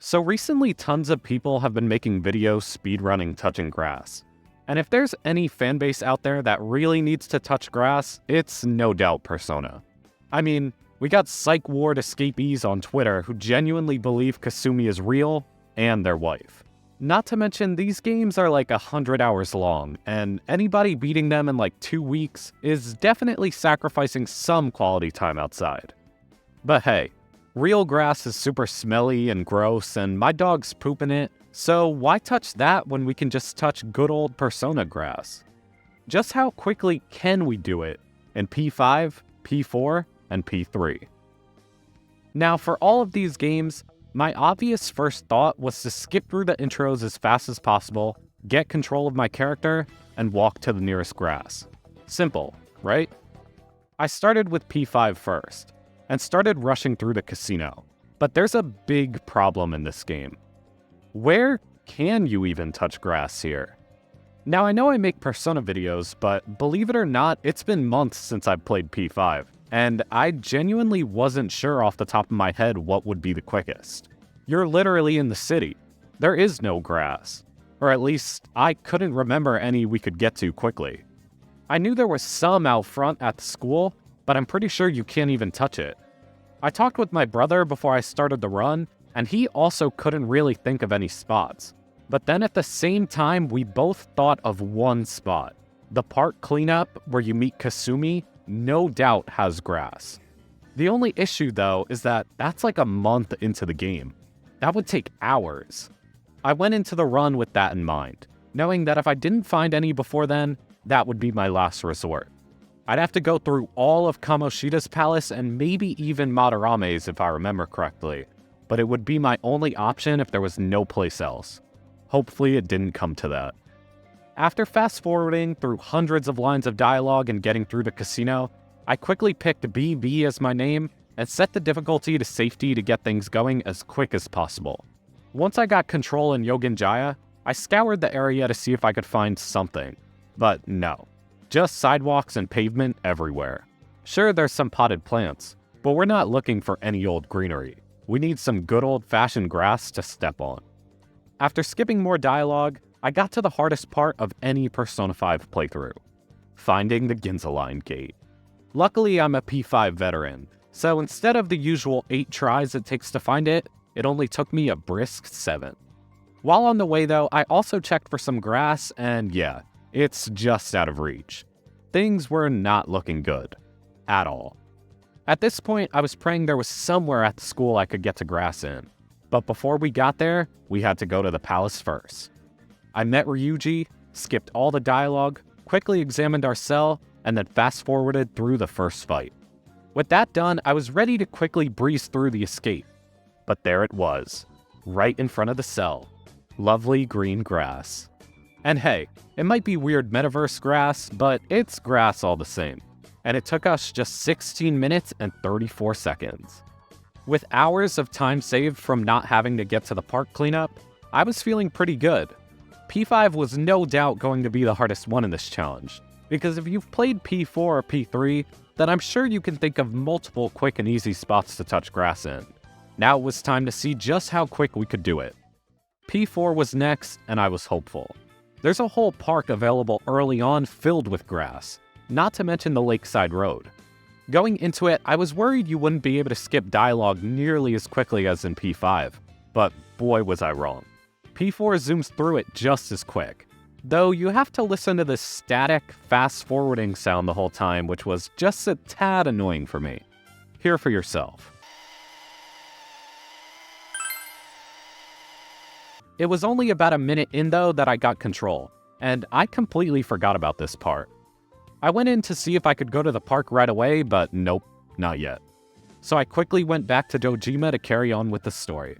So recently, tons of people have been making videos speedrunning touching grass. And if there's any fanbase out there that really needs to touch grass, it's no doubt Persona. I mean, we got psych ward escapees on Twitter who genuinely believe Kasumi is real and their wife. Not to mention, these games are like 100 hours long, and anybody beating them in like 2 weeks is definitely sacrificing some quality time outside. But hey, real grass is super smelly and gross, and my dog's pooping it, so why touch that when we can just touch good old Persona grass? Just how quickly can we do it in P5, P4, and P3? Now, for all of these games, my obvious first thought was to skip through the intros as fast as possible, get control of my character, and walk to the nearest grass. Simple, right? I started with P5 first, and started rushing through the casino. But there's a big problem in this game. Where can you even touch grass here? Now, I know I make Persona videos, but believe it or not, it's been months since I've played P5, and I genuinely wasn't sure off the top of my head what would be the quickest. You're literally in the city. There is no grass. Or at least, I couldn't remember any we could get to quickly. I knew there was some out front at the school, but I'm pretty sure you can't even touch it. I talked with my brother before I started the run, and he also couldn't really think of any spots. But then at the same time, we both thought of one spot. The park cleanup where you meet Kasumi no doubt has grass. The only issue though is that that's like a month into the game. That would take hours. I went into the run with that in mind, knowing that if I didn't find any before then, that would be my last resort. I'd have to go through all of Kamoshida's palace and maybe even Madarame's if I remember correctly, but it would be my only option if there was no place else. Hopefully it didn't come to that. After fast-forwarding through hundreds of lines of dialogue and getting through the casino, I quickly picked BB as my name and set the difficulty to safety to get things going as quick as possible. Once I got control in Yogenjaya, I scoured the area to see if I could find something, but no. Just sidewalks and pavement everywhere. Sure, there's some potted plants, but we're not looking for any old greenery. We need some good old-fashioned grass to step on. After skipping more dialogue, I got to the hardest part of any Persona 5 playthrough, finding the Ginza Line gate. Luckily, I'm a P5 veteran, so instead of the usual 8 tries it takes to find it, it only took me a brisk 7. While on the way though, I also checked for some grass, and yeah, it's just out of reach. Things were not looking good. At all. At this point, I was praying there was somewhere at the school I could get to grass in. But before we got there, we had to go to the palace first. I met Ryuji, skipped all the dialogue, quickly examined our cell, and then fast-forwarded through the first fight. With that done, I was ready to quickly breeze through the escape. But there it was, right in front of the cell. Lovely green grass. And hey, it might be weird metaverse grass, but it's grass all the same. And it took us just 16 minutes and 34 seconds. With hours of time saved from not having to get to the park cleanup, I was feeling pretty good. P5 was no doubt going to be the hardest one in this challenge, because if you've played P4 or P3, then I'm sure you can think of multiple quick and easy spots to touch grass in. Now it was time to see just how quick we could do it. P4 was next, and I was hopeful. There's a whole park available early on filled with grass, not to mention the lakeside road. Going into it, I was worried you wouldn't be able to skip dialogue nearly as quickly as in P5, but boy was I wrong. P4 zooms through it just as quick, though you have to listen to this static, fast-forwarding sound the whole time, which was just a tad annoying for me. Hear for yourself. It was only about a minute in though that I got control, and I completely forgot about this part. I went in to see if I could go to the park right away, but nope, not yet. So I quickly went back to Dojima to carry on with the story.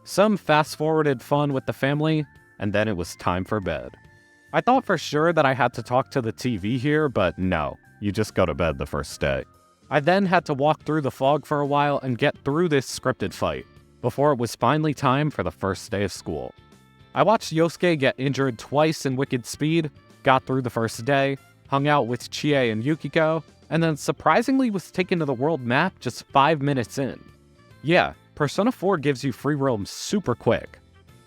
Some fast-forwarded fun with the family, and then it was time for bed. I thought for sure that I had to talk to the TV here, but no, you just go to bed the first day. I then had to walk through the fog for a while and get through this scripted fight, before it was finally time for the first day of school. I watched Yosuke get injured twice in Wicked Speed, got through the first day, hung out with Chie and Yukiko, and then surprisingly was taken to the world map just 5 minutes in. Yeah, Persona 4 gives you free roam super quick.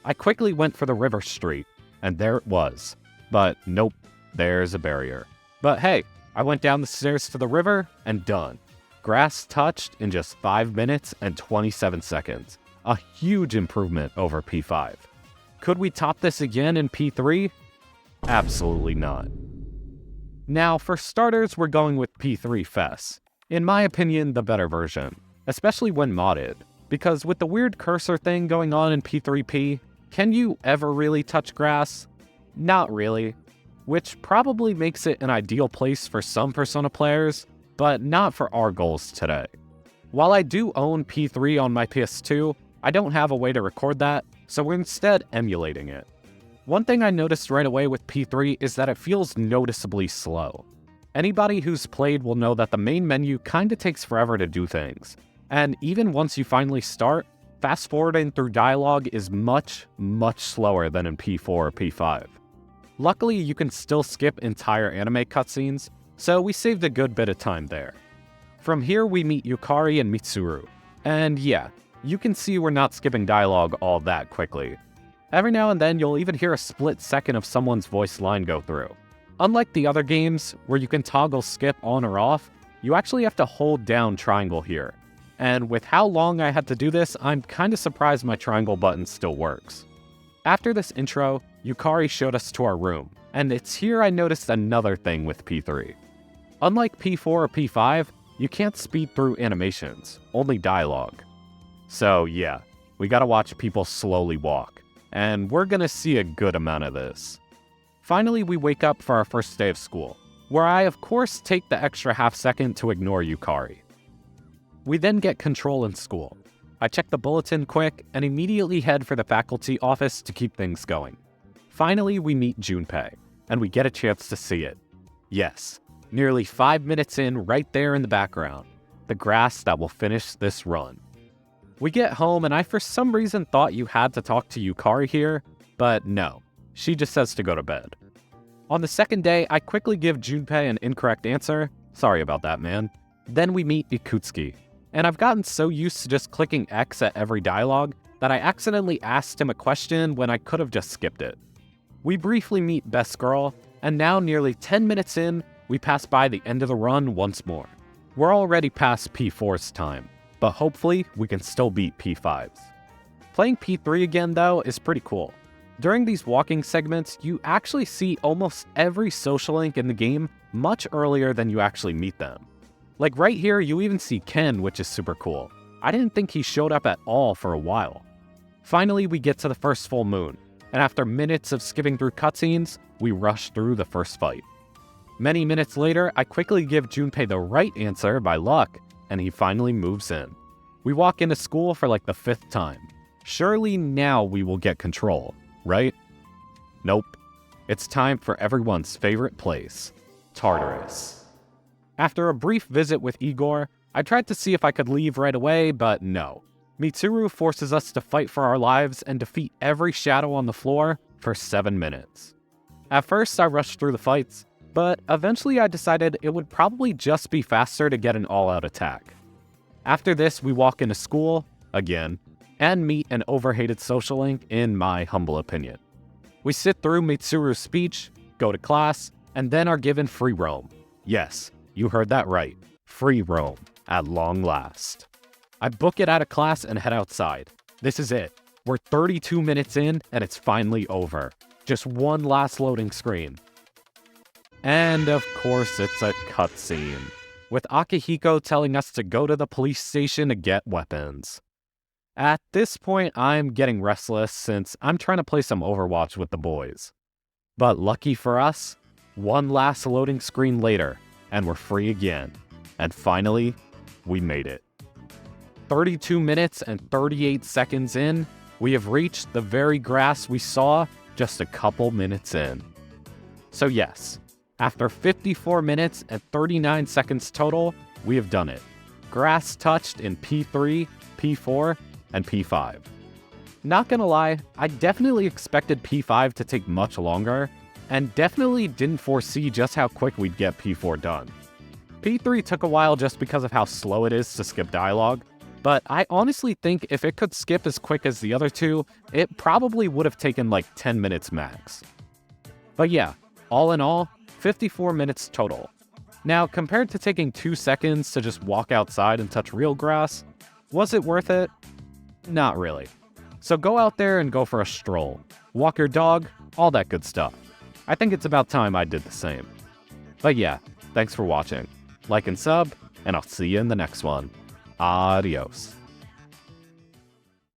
I quickly went for the river street, and there it was. But nope, there's a barrier. But hey, I went down the stairs to the river, and done. Grass touched in just 5 minutes and 27 seconds. A huge improvement over P5. Could we top this again in P3? Absolutely not. Now, for starters, we're going with P3 Fess. In my opinion, the better version, especially when modded. Because with the weird cursor thing going on in P3P, can you ever really touch grass? Not really. Which probably makes it an ideal place for some Persona players, but not for our goals today. While I do own P3 on my PS2, I don't have a way to record that, so we're instead emulating it. One thing I noticed right away with P3 is that it feels noticeably slow. Anybody who's played will know that the main menu kinda takes forever to do things. And even once you finally start, fast forwarding through dialogue is much, much slower than in P4 or P5. Luckily, you can still skip entire anime cutscenes, so we saved a good bit of time there. From here, we meet Yukari and Mitsuru. And yeah, you can see we're not skipping dialogue all that quickly. Every now and then, you'll even hear a split second of someone's voice line go through. Unlike the other games, where you can toggle skip on or off, you actually have to hold down triangle here. And with how long I had to do this, I'm kinda surprised my triangle button still works. After this intro, Yukari showed us to our room, and it's here I noticed another thing with P3. Unlike P4 or P5, you can't speed through animations, only dialogue. So yeah, we gotta watch people slowly walk, and we're gonna see a good amount of this. Finally, we wake up for our first day of school, where I of course take the extra half second to ignore Yukari. We then get control in school. I check the bulletin quick and immediately head for the faculty office to keep things going. Finally, we meet Junpei, and we get a chance to see it. Yes, nearly 5 minutes in, right there in the background, the grass that will finish this run. We get home and I for some reason thought you had to talk to Yukari here, but no, she just says to go to bed. On the second day, I quickly give Junpei an incorrect answer. Sorry about that, man. Then we meet Ikutsuki, and I've gotten so used to just clicking X at every dialogue that I accidentally asked him a question when I could have just skipped it. We briefly meet Best Girl, and now nearly 10 minutes in, we pass by the end of the run once more. We're already past P4's time, but hopefully we can still beat P5's. Playing P3 again though is pretty cool. During these walking segments, you actually see almost every social link in the game much earlier than you actually meet them. Like right here, you even see Ken, which is super cool. I didn't think he showed up at all for a while. Finally, we get to the first full moon, and after minutes of skipping through cutscenes, we rush through the first fight. Many minutes later, I quickly give Junpei the right answer by luck, and he finally moves in. We walk into school for like the 5th time. Surely now we will get control, right? Nope. It's time for everyone's favorite place, Tartarus. After a brief visit with Igor, I tried to see if I could leave right away, but no. Mitsuru forces us to fight for our lives and defeat every shadow on the floor for 7 minutes. At first, I rushed through the fights, but eventually I decided it would probably just be faster to get an all-out attack. After this, we walk into school, again, and meet an overhated social link in my humble opinion. We sit through Mitsuru's speech, go to class, and then are given free roam. Yes, you heard that right, free roam, at long last. I book it out of class and head outside. This is it. We're 32 minutes in and it's finally over. Just one last loading screen. And of course it's a cutscene, with Akihiko telling us to go to the police station to get weapons. At this point, I'm getting restless since I'm trying to play some Overwatch with the boys. But lucky for us, one last loading screen later, and we're free again. And finally, we made it. 32 minutes and 38 seconds in, we have reached the very grass we saw just a couple minutes in. So yes, after 54 minutes and 39 seconds total, we have done it. Grass touched in P3, P4, and P5. Not gonna lie, I definitely expected P5 to take much longer, and definitely didn't foresee just how quick we'd get P4 done. P3 took a while just because of how slow it is to skip dialogue, But I honestly think if it could skip as quick as the other two, it probably would have taken like 10 minutes max. But yeah, all in all, 54 minutes total. Now, compared to taking 2 seconds to just walk outside and touch real grass, was it worth it? Not really. So go out there and go for a stroll. Walk your dog, all that good stuff. I think it's about time I did the same. But yeah, thanks for watching. Like and sub, and I'll see you in the next one. Adios.